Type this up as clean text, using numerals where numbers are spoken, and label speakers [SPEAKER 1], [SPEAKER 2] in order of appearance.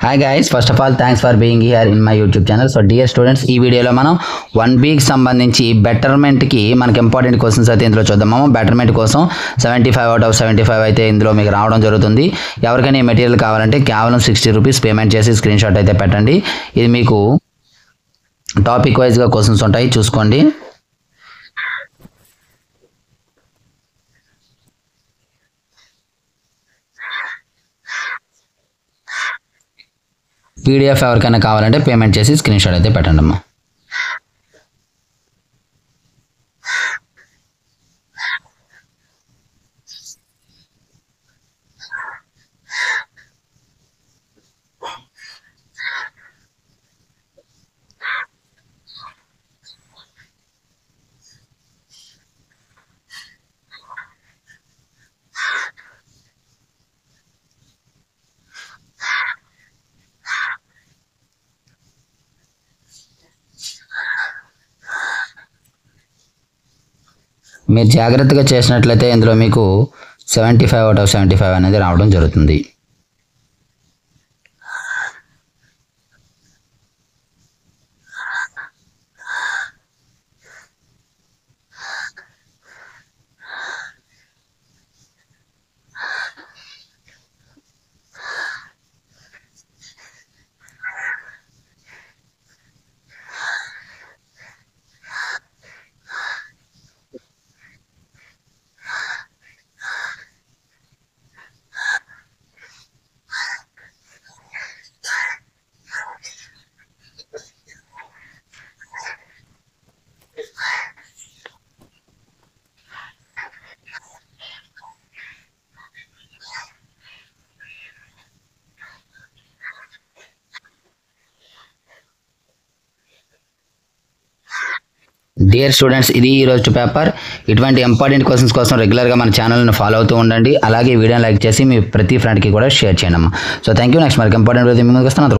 [SPEAKER 1] Hi guys, first of all thanks for being here in my YouTube channel. So dear students, ఈ వీడియోలో మనం 1 week సంబంధించి బెటర్మెంట్కి మనకి important questions అయితే ఇందులో చూద్దాము. బెటర్మెంట్ కోసం 75/75 అయితే ఇందులో మీకు రావడం జరుగుతుంది. ఎవరికైనా ఈ మెటీరియల్ కావాలంటే కేవలం 60 రూపీస్ పేమెంట్ చేసి స్క్రీన్ షాట్ అయితే పెట్టండి. ఇది మీకు టాపిక్ వైజ్గా క్వశ్చన్స్ ఉంటాయి, చూసుకోండి. పీడిఎఫ్ ఎవరికైనా కావాలంటే పేమెంట్ చేసి స్క్రీన్ షాట్ అయితే పెట్టండి అమ్మా. మీరు జాగ్రత్తగా చేసినట్లయితే ఇందులో మీకు 75/75 అనేది రావడం జరుగుతుంది. డియర్ స్టూడెంట్స్, ఇది ఈరోజు పేపర్. ఇటువంటి ఇంపార్టెంట్ క్వశ్చన్స్ కోసం రెగ్యులర్గా మన ఛానల్ని ఫాలో అవుతూ ఉండండి. అలాగే వీడియోని లైక్ చేసి మీ ప్రతి ఫ్రెండ్కి కూడా షేర్ చేయండి అమ్మా. So thank you. నెక్స్ట్ మనకి ఇంపార్టెంట్ ముందుకు వస్తాను.